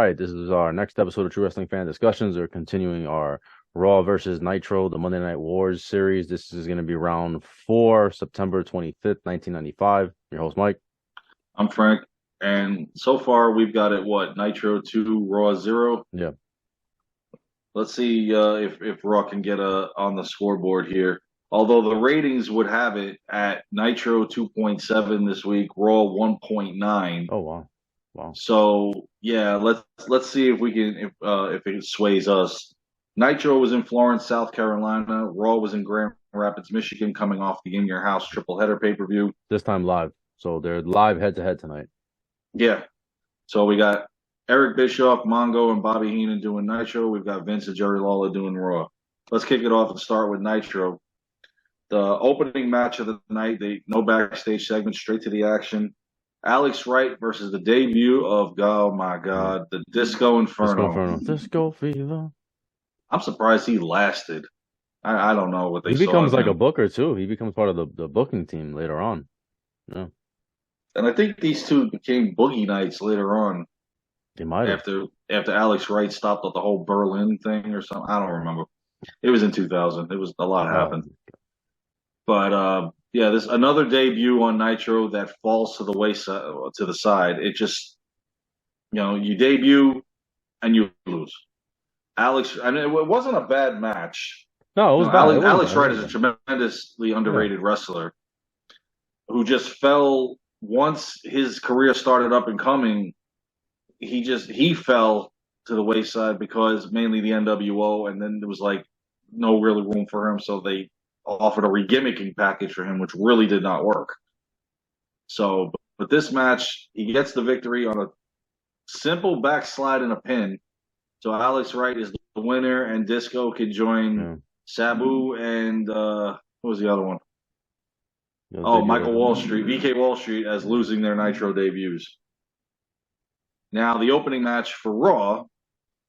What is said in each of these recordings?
right, this is our next episode of True Wrestling Fan Discussions. We're continuing our Raw versus Nitro, the Monday Night Wars series. This is going to be round 4, September 25th, 1995. Your host, Mike. I'm Frank, and so far we've got it, Nitro 2, Raw 0? Yeah. Let's see if Raw can get on the scoreboard here. Although the ratings would have it at Nitro 2.7 this week, Raw 1.9. Oh, wow. Wow. So yeah, let's see if we can if it sways us. Nitro was in Florence, South Carolina. Raw was in Grand Rapids, Michigan, coming off the In Your House triple header pay-per-view. This time live. So they're live head-to-head tonight. Yeah. So we got Eric Bischoff, Mongo, and Bobby Heenan doing Nitro. We've got Vince and Jerry Lawler doing Raw. Let's kick it off and start with Nitro. The opening match of the night, no backstage segment, straight to the action. Alex Wright versus the debut of, oh my God, the Disco Inferno. Disco Fever. I'm surprised he lasted. I don't know what they He becomes like a booker, too. He becomes part of the booking team later on. Yeah. And I think these two became Boogie Nights later on. They might have. After Alex Wright stopped with the whole Berlin thing or something. I don't remember. It was in 2000. It was a lot happened. But yeah, this another debut on Nitro that falls to the side. It just, you debut and you lose. Alex, I mean, it wasn't a bad match. No, it was bad. Alex Wright is a tremendously underrated wrestler who just fell once his career started up and coming. He fell to the wayside because mainly the NWO, and then there was like no real room for him, so they offered a re-gimmicking package for him, which really did not work. So, but this match, he gets the victory on a simple backslide and a pin. So Alex Wright is the winner, and Disco can join Sabu and what was the other one? Michael Wall Street, VK Wall Street, as losing their Nitro debuts. Now, the opening match for Raw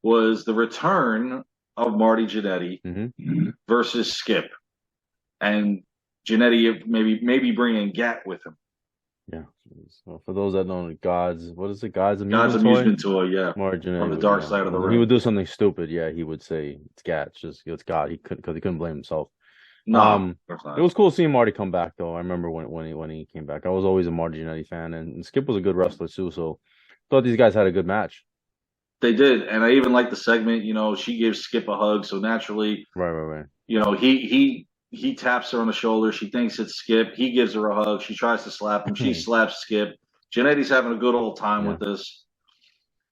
was the return of Marty Jannetty versus Skip. And Jannetty maybe bringing Gat with him. Yeah. So for those that don't know, what is it? God's Amusement Toy, yeah. Marty Jannetty on the dark side of the ring. He would do something stupid, yeah. He would say it's Gat, it's God. Because he couldn't blame himself. No, it was cool seeing Marty come back though. I remember when he came back. I was always a Marty Jannetty fan, and Skip was a good wrestler too. So thought these guys had a good match. They did, and I even liked the segment. She gives Skip a hug, so naturally, right. He taps her on the shoulder. She thinks it's Skip. He gives her a hug. She tries to slap him. She slaps Skip. Jannetty's having a good old time with this,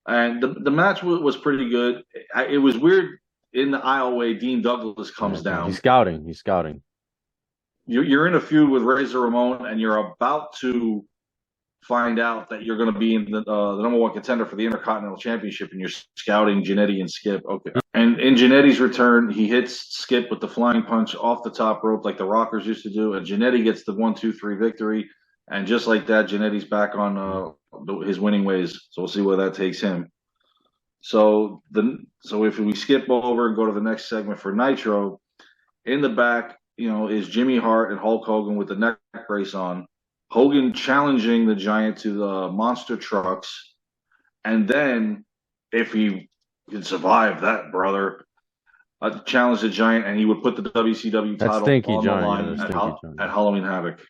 and the match was pretty good. It was weird. In the aisleway, Dean Douglas comes down. He's scouting. You're in a feud with Razor Ramon, and you're about to find out that you're going to be in the number one contender for the Intercontinental Championship, and you're scouting Jannetty and Skip. Okay. And in Jannetty's return, he hits Skip with the flying punch off the top rope like the Rockers used to do, and Jannetty gets the 1-2-3 victory. And just like that, Jannetty's back on his winning ways. So we'll see where that takes him. So if we skip over and go to the next segment for Nitro, in the back, is Jimmy Hart and Hulk Hogan with the neck brace on. Hogan challenging the Giant to the monster trucks, and then if he could survive that, brother, challenge the Giant, and he would put the WCW title on the line at Halloween Havoc.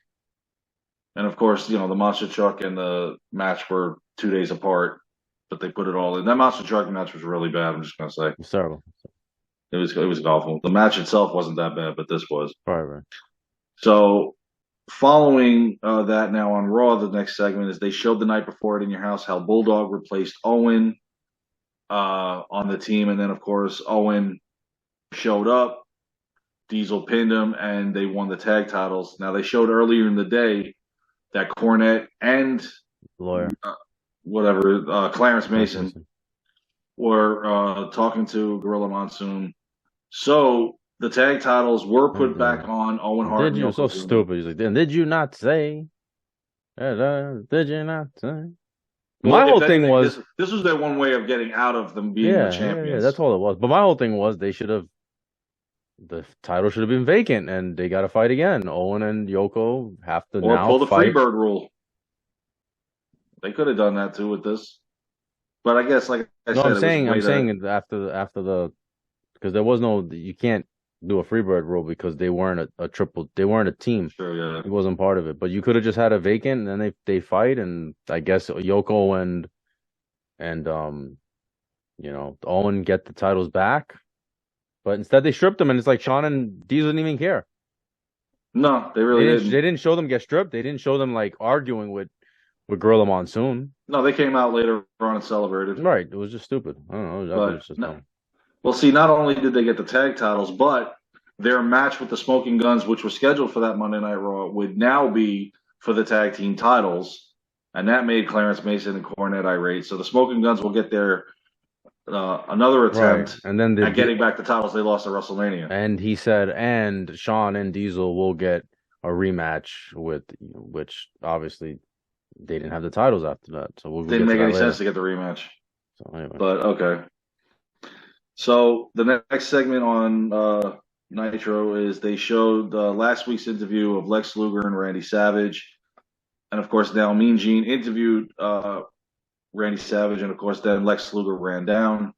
And of course, the monster truck and the match were 2 days apart, but they put it all in. That monster truck match was really bad. I'm just gonna say it's terrible. It was awful. The match itself wasn't that bad, but this was. Right. So. Following that, now on Raw, the next segment is they showed the night before it In Your House how Bulldog replaced Owen on the team, and then of course Owen showed up, Diesel pinned him, and they won the tag titles. Now they showed earlier in the day that Cornette and lawyer, Clarence Mason were talking to Gorilla Monsoon. So the tag titles were put back on Owen Hart. You're so stupid. He's like, did you not say? Did you not say? My whole thing was this was their one way of getting out of them being the champions. Yeah, that's all it was. But my whole thing was the title should have been vacant, and they got to fight again. Owen and Yoko have to now pull the fight. Freebird rule. They could have done that too with this. But I guess, like I No, said, it was a I'm way to. saying after the because there was no you can't do a Freebird rule because they weren't a triple they weren't a team. Sure, yeah. It wasn't part of it. But you could have just had a vacant and then they fight and I guess Yoko and Owen get the titles back. But instead they stripped them and it's like Shawn and Diesel didn't even care. No, they They really didn't didn't. they didn't show them get stripped. They didn't show them like arguing with Gorilla Monsoon. No, they came out later on and celebrated. Right. It was just stupid. I don't know. I thought it But was just no, dumb. well, see, not only did they get the tag titles, but their match with the Smoking Guns, which was scheduled for that Monday Night Raw, would now be for the tag team titles, and that made Clarence Mason and Cornette irate. So the Smoking Guns will get their another Right. attempt And then at getting back the titles they lost at WrestleMania. and he said, and Shawn and Diesel will get a rematch with which obviously they didn't have the titles after that. So we'll Didn't get to make that any later. sense to get the rematch. So anyway. But okay. So the next segment on Nitro is they showed last week's interview of Lex Luger and Randy Savage. And of course, now Mean Gene interviewed Randy Savage, and of course, then Lex Luger ran down.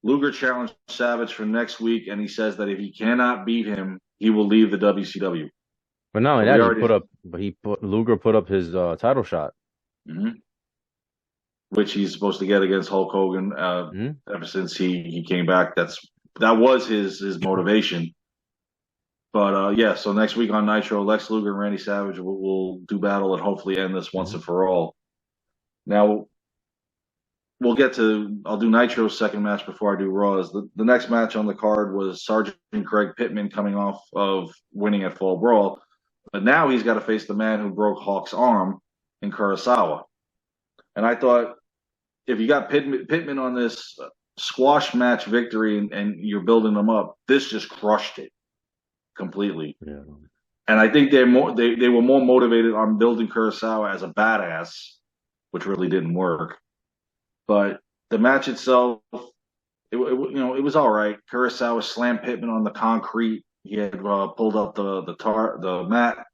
Luger challenged Savage for next week, and he says that if he cannot beat him, he will leave the WCW. But not only So we that, already Luger put up his title shot. Mhm. Which he's supposed to get against Hulk Hogan Mhm. ever since he came back. That was his motivation. But yeah, so next week on Nitro, Lex Luger and Randy Savage will do battle and hopefully end this once and for all. Now I'll do Nitro's second match before I do Raw's. The next match on the card was Sergeant Craig Pittman coming off of winning at Fall Brawl, but now he's got to face the man who broke Hawk's arm in Kurosawa. And I thought, if you got Pittman on this squash match victory and you're building them up, this just crushed it completely. Yeah. And I think they were more motivated on building Kurosawa as a badass, which really didn't work. But the match itself, it was all right. Kurosawa slammed Pittman on the concrete. He had pulled up the mat,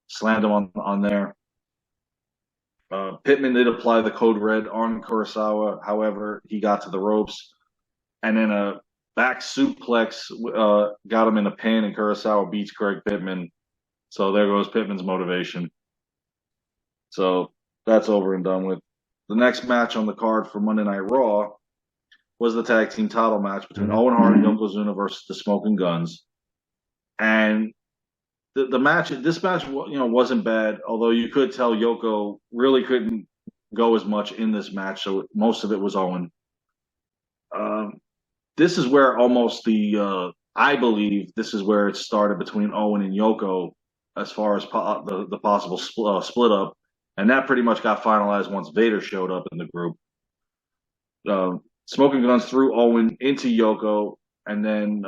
slammed him on there. Pittman did apply the code red on Kurosawa. However, he got to the ropes, and then a back suplex got him in a pin, and Kurosawa beats Craig Pittman. So there goes Pittman's motivation. So that's over and done with. The next match on the card for Monday Night Raw was the tag team title match between Owen Hart and Yokozuna versus the Smoking Guns. And this match, wasn't bad. Although you could tell Yoko really couldn't go as much in this match, so most of it was Owen. This is where almost I believe this is where it started between Owen and Yoko, as far as the possible split up, and that pretty much got finalized once Vader showed up in the group. Smoking Guns threw Owen into Yoko, and then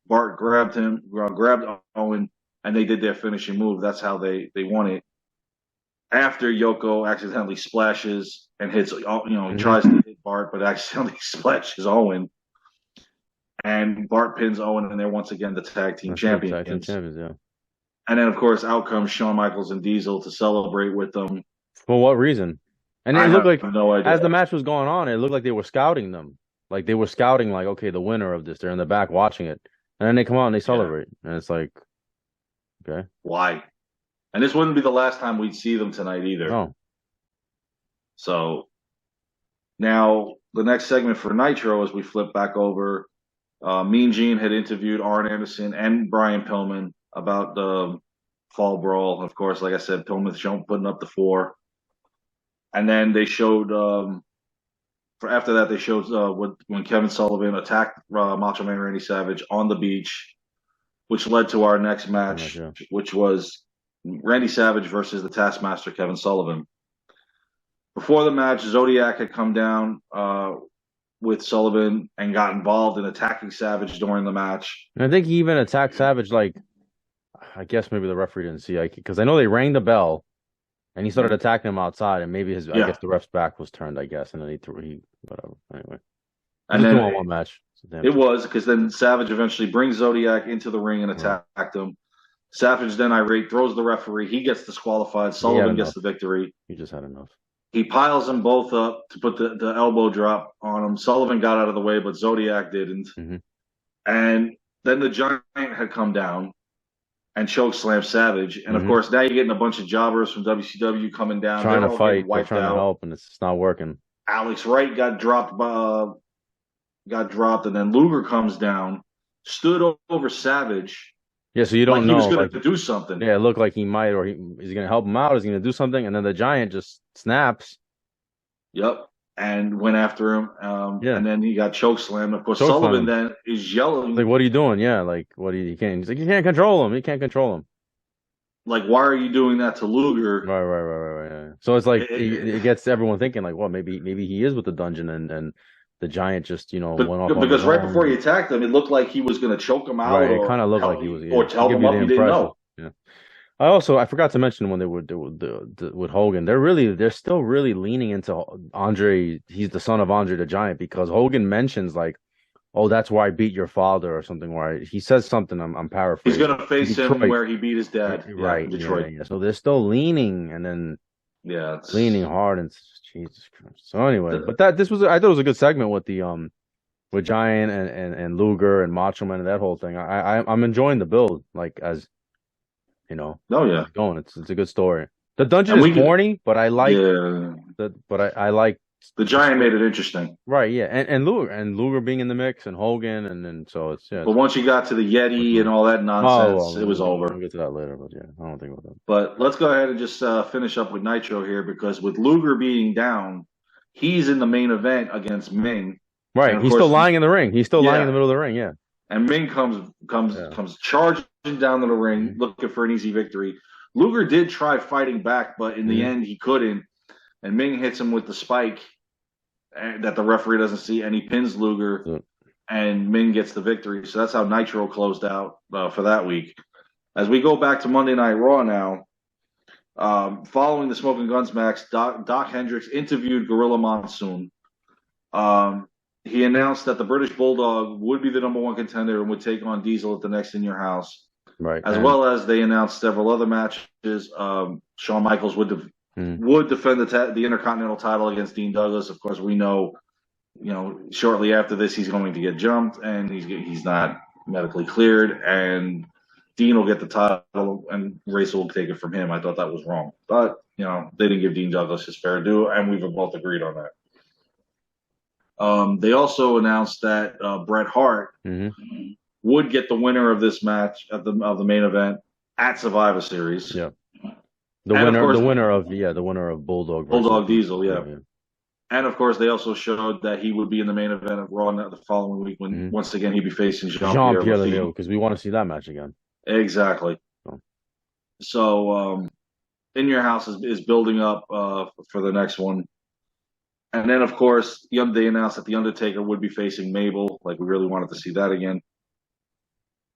Bart grabbed Owen, and they did their finishing move. That's how they won it. After Yoko accidentally splashes and hits, tries to hit Bart, but accidentally splashes Owen. And Bart pins Owen, and they're once again the tag team champions. Tag team champions, yeah. And then, of course, out comes Shawn Michaels and Diesel to celebrate with them. For what reason? And it looked like, no idea. as the match was going on, it looked like they were scouting them. Like they were scouting, like, okay, the winner of this, they're in the back watching it. And then they come out and they celebrate. Yeah. And it's like, okay. Why? And this wouldn't be the last time we'd see them tonight either. No. So now the next segment for Nitro, as we flip back over, Mean Gene had interviewed Arn Anderson and Brian Pillman about the Fall Brawl. Of course, like I said, Pillman putting up the 4. And then they showed, after that, they showed when Kevin Sullivan attacked Macho Man Randy Savage on the beach, which led to our next match, which was Randy Savage versus the Taskmaster Kevin Sullivan. Before the match, Zodiac had come down with Sullivan and got involved in attacking Savage during the match. And I think he even attacked Savage, like, I guess maybe the referee didn't see, because I know they rang the bell and he started attacking him outside, and maybe I guess the ref's back was turned, I guess, and then he whatever. Anyway. And then one match. It was, because then Savage eventually brings Zodiac into the ring and attacked him. Savage then irate throws the referee. He gets disqualified. Sullivan gets the victory. He just had enough. He piles them both up to put the elbow drop on him. Sullivan got out of the way, but Zodiac didn't. Mm-hmm. And then the Giant had come down and choke slam Savage. And of Mm-hmm. course, now you're getting a bunch of jobbers from WCW coming down. Trying They're to all getting fight, they're wiped trying to out. help, and it's not working. Alex Wright got dropped, and then Luger comes down, stood over Savage. Yeah, so you don't like know. He was going like, to do something. Yeah, it looked like he might, or he's going to help him out. Is he going to do something? And then the Giant just snaps. Yep. And went after him. Yeah. And then he got choke slammed. Of course, Choke Sullivan slam. then is yelling. Like, what are you doing? Yeah, like, what do you can't? He's like, you can't control him. You can't control him. Like, why are you doing that to Luger? Right. Yeah. So it's like it gets everyone thinking, like, well, maybe he is with the Dungeon, and the Giant just went off because on right before he attacked him, it looked like he was going to choke him out, right. It kind of looked like he was, or tell him up. He didn't know. Yeah. I forgot to mention when they were with Hogan, they're still really leaning into Andre. He's the son of Andre the Giant, because Hogan mentions like, oh, that's why I beat your father or something. Where he says something. I'm paraphrasing. He's going to face him where he beat his dad. Right. Detroit. Yeah. So they're still leaning, and then leaning hard, and Jesus Christ. So anyway, but I thought it was a good segment with the with Giant and Luger and Macho Man and that whole thing. I'm enjoying the build, like, as Oh yeah, going. It's a good story. The Dungeon is corny, but I like I like the Giant made it interesting. Right, yeah. And Luger being in the mix, and Hogan, and so it's But once you got to the Yeti and all that nonsense, it was over. We'll get to that later, but yeah, I don't think about that. But let's go ahead and just finish up with Nitro here, because with Luger being down, he's in the main event against Ming. Right, he's still lying in the ring. He's still lying in the middle of the ring, yeah. And Ming comes charging down to the ring, looking for an easy victory. Luger did try fighting back, but in the end he couldn't. And Ming hits him with the spike that the referee doesn't see, and he pins Luger, and Ming gets the victory. So that's how Nitro closed out for that week. As we go back to Monday Night Raw now, following the Smoking Guns match, Doc Hendricks interviewed Gorilla Monsoon. He announced that the British Bulldog would be the #1 contender and would take on Diesel at the next In Your House. Right. As well as they announced several other matches. Shawn Michaels would defend the Intercontinental title against Dean Douglas. Of course, we know, shortly after this he's going to get jumped, and he's not medically cleared, and Dean will get the title, and Razor will take it from him. I thought that was wrong, but they didn't give Dean Douglas his fair due, and we've both agreed on that. They also announced that Bret Hart would get the winner of this match of the main event at Survivor Series. Yeah, the winner of Bulldog Diesel. Yeah. And of course, they also showed that he would be in the main event of Raw the following week when once again he'd be facing Jean-Pierre Lemieux, because we want to see that match again. Exactly. So, In Your House is building up for the next one. And then, of course, they announced that The Undertaker would be facing Mabel. Like, we really wanted to see that again.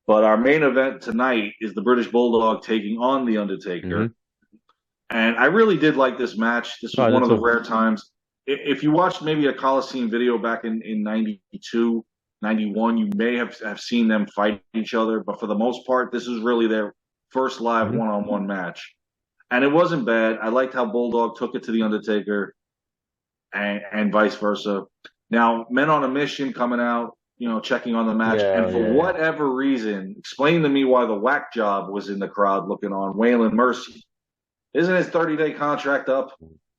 But our main event tonight is the British Bulldog taking on The Undertaker. And I really did like this match. This was one of the rare times. If you watched maybe a Coliseum video back in 92, 91, you may have seen them fight each other. But for the most part, this is really their first live one-on-one match. And it wasn't bad. I liked how Bulldog took it to The Undertaker. And vice versa. Now, Men on a Mission coming out, checking on the match. And for whatever reason, explain to me why the Whack Job was in the crowd looking on Waylon Mercy. Isn't his 30-day contract up?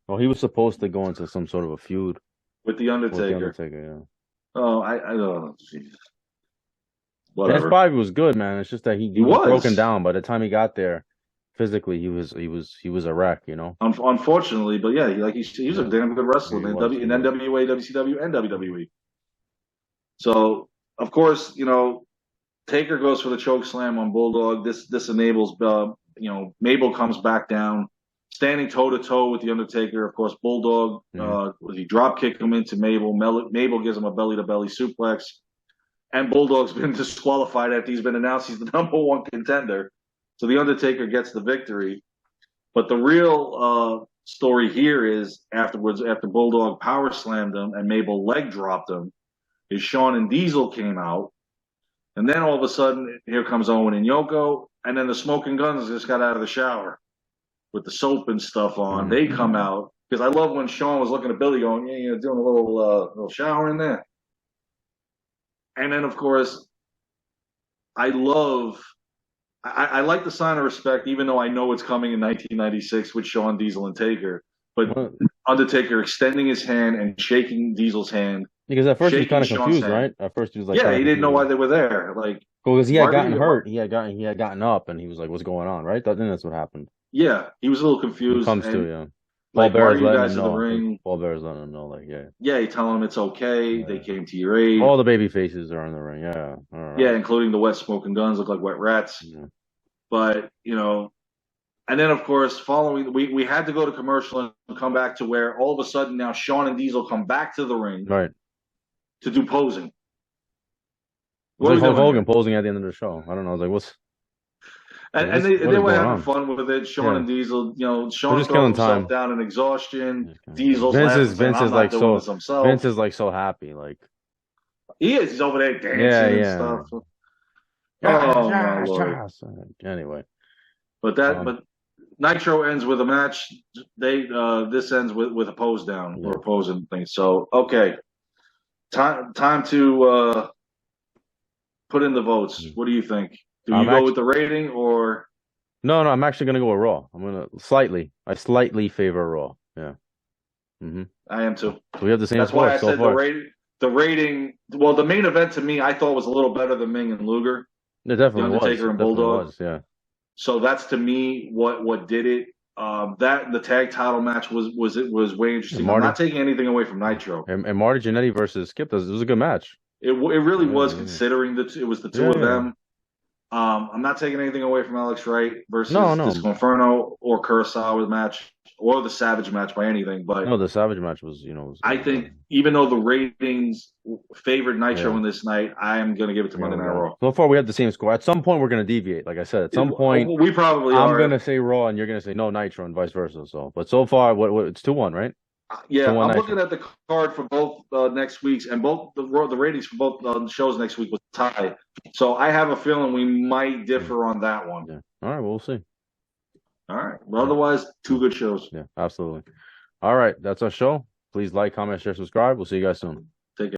Well, he was supposed to go into some sort of a feud with The Undertaker. Oh, I don't know. Jesus. Whatever. His body was good, man. It's just that he was broken down. By the time he got there, physically, he was a wreck, Unfortunately, but yeah, he was a damn good wrestler in NWA, WCW, and WWE. So, of course, Taker goes for the choke slam on Bulldog. This enables, Mabel comes back down, standing toe to toe with the Undertaker. Of course, Bulldog, he drop kick him into Mabel. Mabel gives him a belly to belly suplex, and Bulldog's been disqualified after he's been announced he's the #1 contender. So the Undertaker gets the victory. But the real story here is afterwards, after Bulldog power slammed him and Mabel leg dropped him, is Shawn and Diesel came out. And then all of a sudden, here comes Owen and Yoko. And then the Smoking Guns just got out of the shower with the soap and stuff on. They come out. because I love when Sean was looking at Billy going, yeah, you're doing a little shower in there. And then, of course, I love, I like the sign of respect, even though I know it's coming in 1996 with Shawn, Diesel, and Taker. But What? Undertaker extending his hand and shaking Diesel's hand, Because at first he was shaking kind of Shawn's confused, hand. right? At first he was like Yeah, kind of he didn't know why confused. they were there. Like, Because he had why gotten do hurt. He had gotten up, and he was like, "What's going on?" Right? I think that's what happened. yeah, he was a little It confused. comes to And yeah. Paul like, why Bear are is you letting guys him in the know. I think ring? Paul Bear is letting him know, like, yeah, Yeah, you tell them it's okay. They yeah. came to your aid. All the baby faces are in the ring. Yeah, all right. Yeah, including the wet smoking guns look like wet rats. Yeah. But, and then of course, following we had to go to commercial and come back to where all of a sudden now Shawn and Diesel come back to the ring Right. to do posing. It's What are like we Hulk doing Hogan here? posing at the end of the show. I don't know. I was like, And they what they is were going having on? fun with it. Shawn Yeah, and Diesel, we're Shawn just throwing killing himself time. down in exhaustion. Just killing time. Diesel's laughing, saying, Vince "I'm is not like doing this so himself." Vince is like so happy. Like, He is. He's over there yeah, dancing and yeah. stuff. Oh my lord! Anyway, um, But Nitro ends with a match. This ends with a pose down yeah. or a posing thing. So okay, time to put in the votes. What do you think? Do you I'm go with actually the rating or? no, no. I'm actually gonna go with Raw. I'm gonna slightly. I slightly favor Raw. Yeah. Hmm. I am too. So we have the same That's why score I so said the far. rating. The rating. Well, the main event to me, I thought was a little better than Ming and Luger, It the definitely was. Undertaker It and definitely Bulldog. was. Yeah. So that's to me what did it. That the tag title match was way And interesting. I'm Marty not taking anything away from Nitro. and Marty Jannetty versus Skip. This was a good match. It really was Yeah. considering it was the two Yeah. of Yeah. them. I'm not taking anything away from Alex Wright No, versus no, Disco Inferno or Kurosawa match or the Savage match by anything, but no. The Savage match was, I was think even though the ratings favored Nitro yeah. in this night, I am going to give it to Yeah, Monday Night Raw. so far we have the same score. At some point we're gonna deviate. Like I said, at some point We probably I'm are. gonna say Raw and you're gonna say no Nitro and vice versa. So, but so far, what it's 2-1, right? Yeah, 2-1 I'm Nitro. looking at the card for both next week's, and both the ratings for both shows next week was tied. So I have a feeling we might differ on that one. Yeah. All right, we'll see. All right. Well, otherwise, two good shows. Yeah, absolutely. All right, that's our show. Please like, comment, share, subscribe. We'll see you guys soon.